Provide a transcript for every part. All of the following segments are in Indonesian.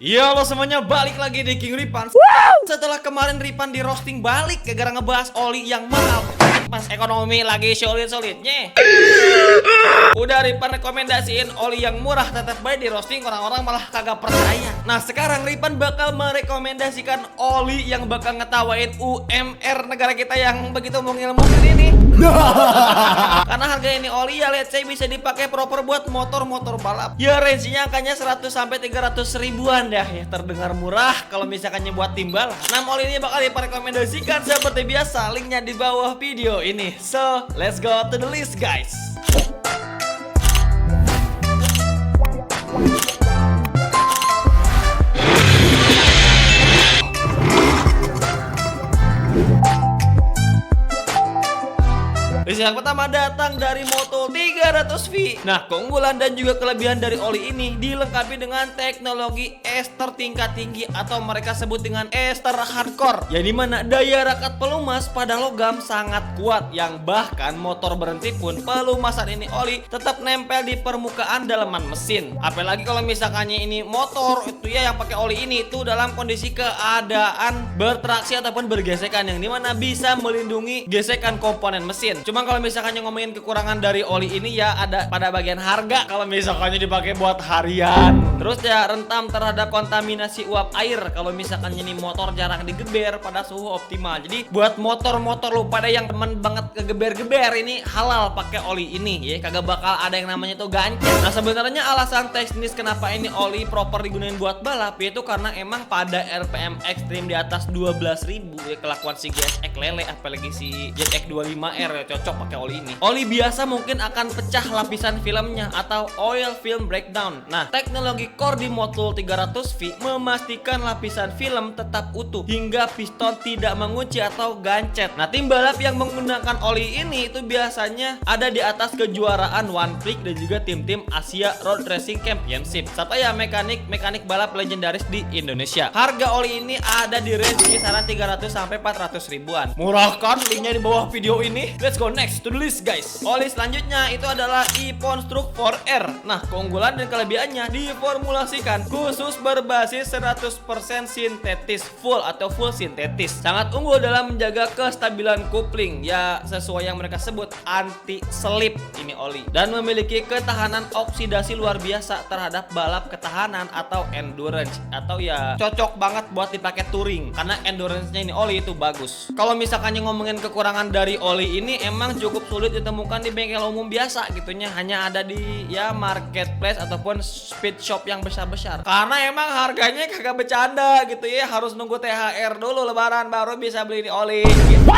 Iya lo semuanya, balik lagi di King Ripan. Setelah kemarin Ripan di roasting balik gara-gara ngebahas oli yang mahal, pas ekonomi lagi solid-solidnya. Udah Ripan rekomendasiin oli yang murah, tetap baik di roasting, orang-orang malah kagak percaya. Nah sekarang Ripan bakal merekomendasikan oli yang bakal ngetawain UMR negara kita yang begitu mungil-mungil ini. Karena harga ini oli ya let's say bisa dipakai proper buat motor-motor balap. Ya range-nya angkanya 100 sampai 300 ribuan dah ya, terdengar murah kalau misalkan buat timbal. Nah oli ini bakal direkomendasikan seperti biasa, linknya di bawah video ini. So let's go to the list guys. List yang pertama datang dari Moto 300V. Nah, keunggulan dan juga kelebihan dari oli ini dilengkapi dengan teknologi ester tingkat tinggi atau mereka sebut dengan ester hardcore, yang dimana daya rakat pelumas pada logam sangat kuat, yang bahkan motor berhenti pun pelumasan ini oli tetap nempel di permukaan dalaman mesin. Apalagi kalau misalkannya ini motor itu ya yang pakai oli ini itu dalam kondisi keadaan bertraksi ataupun bergesekan, yang dimana bisa melindungi gesekan komponen mesin. Cuma kalau misalkannya ngomongin kekurangan dari oli ini ya ada pada bagian harga. Kalau misalkannya dipakai buat harian, terus ya rentan terhadap kontaminasi uap air kalau misalkannya ini motor jarang digeber pada suhu optimal. Jadi buat motor-motor lu pada yang temen banget kegeber-geber ini halal pakai oli ini ya, kagak bakal ada yang namanya tuh gancet. Nah sebenarnya alasan teknis kenapa ini oli proper digunain buat balap yaitu karena emang pada RPM ekstrim di atas 12.000 ya, kelakuan si GSX lele apalagi si GSX 25R ya, cocok pakai oli ini. Oli biasa mungkin akan pecah lapisan filmnya atau oil film breakdown. Nah, teknologi core di Motul 300V memastikan lapisan film tetap utuh hingga piston tidak mengunci atau gancet. Nah, tim balap yang menggunakan oli ini itu biasanya ada di atas kejuaraan One Prix dan juga tim-tim Asia Road Racing Championship serta ya mekanik balap legendaris di Indonesia. Harga oli ini ada di range kisaran 300 sampai 400 ribuan. Murah kan? Linknya di bawah video ini. Let's go next to the list guys. Oli selanjutnya itu adalah Iponstruct 4R. Nah, keunggulan dan kelebihannya diformulasikan khusus berbasis 100% sintetis full atau full sintetis. Sangat unggul dalam menjaga kestabilan kopling ya, sesuai yang mereka sebut anti slip ini oli, dan memiliki ketahanan oksidasi luar biasa terhadap balap ketahanan atau endurance, atau ya cocok banget buat dipakai touring karena endurance-nya ini oli itu bagus. Kalau misalkan ngomongin kekurangan dari oli ini emang cukup sulit ditemukan di bengkel umum biasa gitunya, hanya ada di ya marketplace ataupun speed shop yang besar-besar karena emang harganya kagak bercanda gitu ya, harus nunggu THR dulu lebaran baru bisa beli di oli gitu.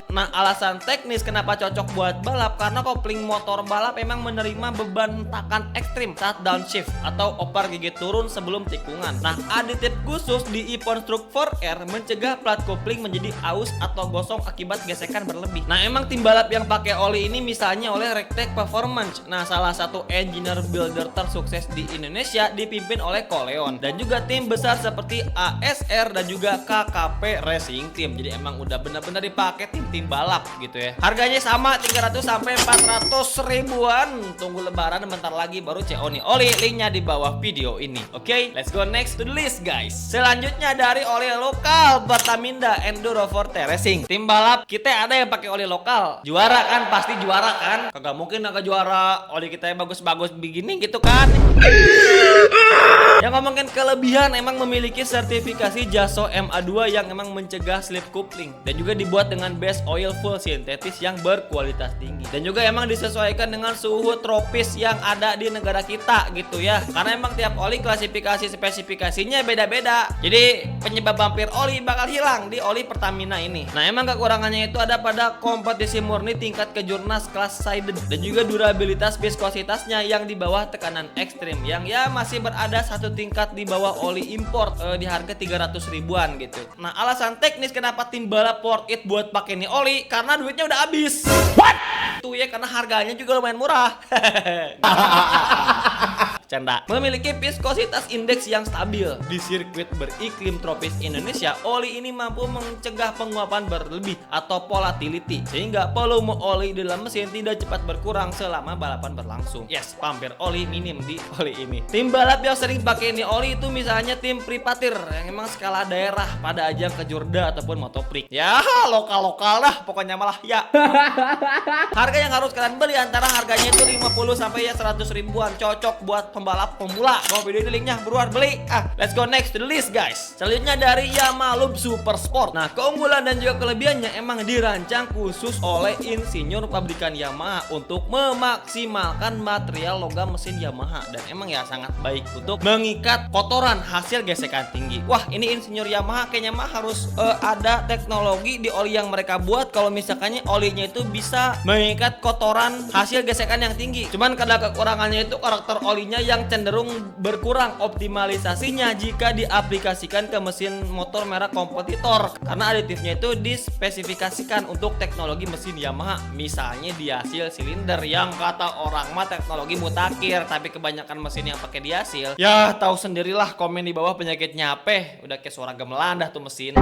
Nah, alasan teknis kenapa cocok buat balap karena kopling motor balap memang menerima beban hentakan ekstrim saat downshift atau oper gigi turun sebelum tikungan. Nah, aditif khusus di Iponstruct 4R mencegah plat kopling menjadi aus atau gosong akibat gesekan berlebih. Nah, emang tim balap yang pakai oli ini misalnya oleh Rectech Performance. Nah, salah satu engineer builder tersukses di Indonesia dipimpin oleh Koleon, dan juga tim besar seperti ASR dan juga KKP Racing Team. Jadi emang udah benar-benar dipakai tim balap gitu ya. Harganya sama 300 sampai 400 ribuan. Tunggu lebaran bentar lagi baru CO nih oli, linknya di bawah video ini. Oke, let's go next to the list guys. Selanjutnya dari oli lokal Pertamina Enduro Forte Racing. Tim balap kita ada yang pakai oli lokal. Juara kan, pasti juara kan. Kagak mungkin kagak juara oli kita yang bagus-bagus begini gitu kan. Yang ngomongin kelebihan emang memiliki sertifikasi JASO MA2 yang emang mencegah slip coupling, dan juga dibuat dengan base oil full sintetis yang berkualitas tinggi, dan juga emang disesuaikan dengan suhu tropis yang ada di negara kita gitu ya, karena emang tiap oli klasifikasi spesifikasinya beda-beda. Jadi penyebab vampir oli bakal hilang di oli Pertamina ini. Nah, emang kekurangannya itu ada pada kompetisi murni tingkat kejurnas kelas Seiden, dan juga durabilitas viskositasnya yang di bawah tekanan ekstrim, yang ya masih berada satu tingkat di bawah oli import di harga 300 ribuan gitu. Nah, alasan teknis kenapa tim balap worth it buat pakai ini oli karena duitnya udah habis. What? Itu ya karena harganya juga lumayan murah. canda. Memiliki viskositas indeks yang stabil. Di sirkuit beriklim tropis Indonesia, oli ini mampu mencegah penguapan berlebih atau volatility, sehingga volume oli di dalam mesin tidak cepat berkurang selama balapan berlangsung. Yes, pampir oli minim di oli ini. Tim balap yang sering pakai ini oli itu misalnya tim Pripatir yang emang skala daerah pada ajang kejurda ataupun Motoprix. Ya, lokal-lokal dah pokoknya malah ya. Harga yang harus kalian beli antara harganya itu 50 sampai ya 100 ribuan, cocok buat pembalap pemula. Bawa video ini linknya, buruan beli. Let's go next to the list guys. Selanjutnya dari Yamaha Loop Super Sport. Nah, keunggulan dan juga kelebihannya emang dirancang khusus oleh insinyur pabrikan Yamaha untuk memaksimalkan material logam mesin Yamaha, dan emang ya sangat baik untuk mengikat kotoran hasil gesekan tinggi. Wah, ini insinyur Yamaha kayaknya mah harus ada teknologi di oli yang mereka buat kalau misalkannya olinya itu bisa mengikat kotoran hasil gesekan yang tinggi. Cuman kadang kekurangannya itu karakter olinya yang cenderung berkurang optimalisasinya jika diaplikasikan ke mesin motor merek kompetitor, karena aditifnya itu dispesifikasikan untuk teknologi mesin Yamaha. Misalnya di hasil silinder yang kata orang mah teknologi mutakhir, tapi kebanyakan mesin yang pakai diasil ya tahu sendirilah, komen di bawah penyakitnya apa, udah kayak suara gemelan dah tuh mesin.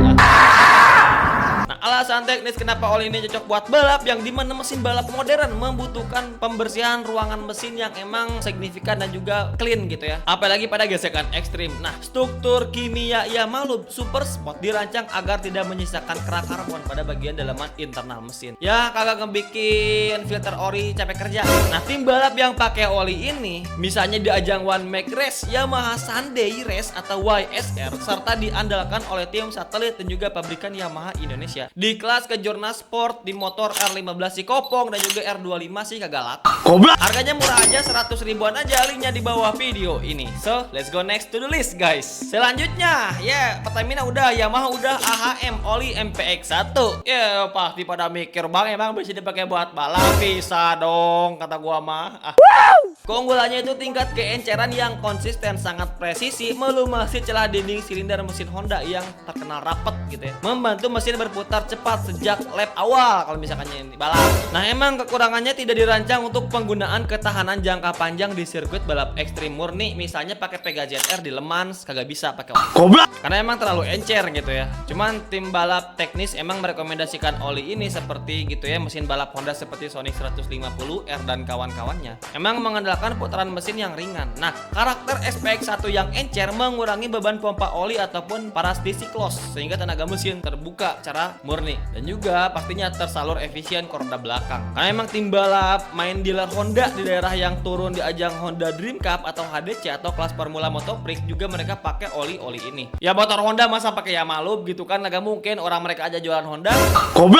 Nah, alasan teknis kenapa oli ini cocok buat balap yang dimana mesin balap modern membutuhkan pembersihan ruangan mesin yang emang signifikan dan juga clean gitu ya, apalagi pada gesekan ekstrim. Nah, struktur kimia Yamaha Loop Super Sport dirancang agar tidak menyisakan kerak karbon pada bagian dalaman internal mesin. Ya kagak ngebikin filter ori capek kerja. Nah, tim balap yang pakai oli ini misalnya di ajang One Make Race, Yamaha Sunday Race atau YSR, serta diandalkan oleh tim satelit dan juga pabrikan Yamaha Indonesia. Di kelas kejurnas sport di motor R15 si kopong dan juga R25 sih kagak laku. Harganya murah aja, 100 ribuan aja, linknya di bawah video ini. So, let's go next to the list guys. Selanjutnya, ya Pertamina udah, Yamaha udah, AHM oli MPX1. Ya pasti pada mikir, bang emang bisa dipakai buat balap? Bisa dong, kata gua mah. Keunggulannya itu tingkat keenceran yang konsisten, sangat presisi, melumasi celah dinding silinder mesin Honda yang terkenal rapet gitu ya, membantu mesin berputar cepat sejak lap awal kalau misalkan ini balap. Nah, emang kekurangannya tidak dirancang untuk penggunaan ketahanan jangka panjang di sirkuit balap ekstrim murni, misalnya pakai Pega ZR di Le Mans kagak bisa pakai oli karena emang terlalu encer gitu ya. Cuman tim balap teknis emang merekomendasikan oli ini seperti gitu ya, mesin balap Honda seperti Sonic 150R dan kawan-kawannya emang mengandalkan putaran mesin yang ringan. Nah, karakter SPX1 yang encer mengurangi beban pompa oli ataupun parastisi close sehingga tenaga mesin terbuka secara murni, dan juga pastinya tersalur efisien ke roda belakang. Karena emang tim balap main dealer Honda di daerah yang turun di ajang Honda Dream Cup atau HDC atau kelas Formula Motoprix juga mereka pakai oli-oli ini. Ya motor Honda masa pakai Yamaha Loop gitu kan, agak mungkin orang mereka aja jualan Honda.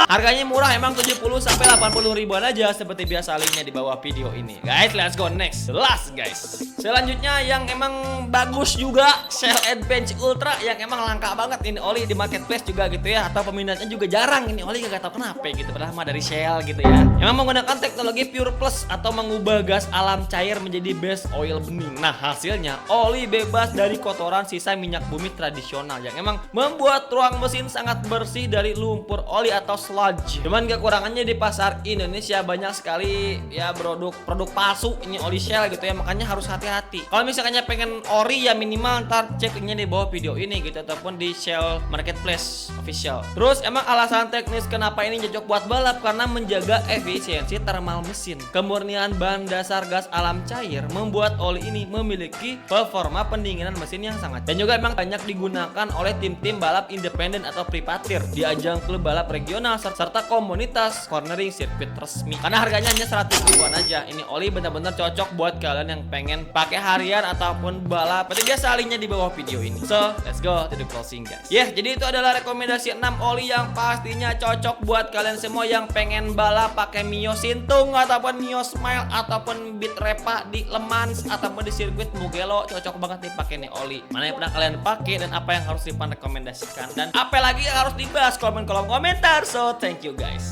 Harganya murah emang 70 sampai 80 ribuan aja seperti biasa, linknya di bawah video ini. Guys, let's go next. Last guys. Selanjutnya yang emang bagus juga, Shell Advance Ultra yang emang langka banget ini oli di marketplace juga gitu ya, atau peminatnya juga jarang ini oli, gak tahu kenapa gitu, padahal mah dari Shell gitu ya. Emang menggunakan teknologi Pure Plus atau mengubah gas alam cair menjadi base oil bening. Nah, hasilnya oli bebas dari kotoran sisa minyak bumi tradisional yang emang membuat ruang mesin sangat bersih dari lumpur oli atau sludge. Cuman kekurangannya di pasar Indonesia banyak sekali ya produk palsu ini oli Shell gitu ya, makanya harus hati-hati. Kalau misalnya pengen ori ya minimal ntar cek linknya di bawah video ini gitu, ataupun di Shell Marketplace official. Terus emang alasan teknis kenapa ini cocok buat balap karena menjaga efisiensi thermal mesin. Kemurnian bahan dasar gas alam cair membuat oli ini memiliki performa pendinginan mesin yang sangat, dan juga emang banyak digunakan oleh tim-tim balap independen atau privatir di ajang klub balap regional serta komunitas cornering sirkuit resmi. Karena harganya hanya 100 ribuan aja. Ini oli benar-benar cocok buat kalian yang pengen pakai harian ataupun balap. Seperti biasa, linknya di bawah video ini. So, let's go to the closing guys. Jadi itu adalah rekomendasi 6 oli yang pastinya cocok buat kalian semua yang pengen balap pakai Mio Sintung ataupun Mio Smile ataupun Beat Repa di Le Mans ataupun di sirkuit Mugello. Cocok banget nih pakai nih oli. Mana yang pernah kalian pakai dan apa yang harus Dipan rekomendasikan dan apa lagi yang harus dibahas, kolom komentar. So, thank you guys.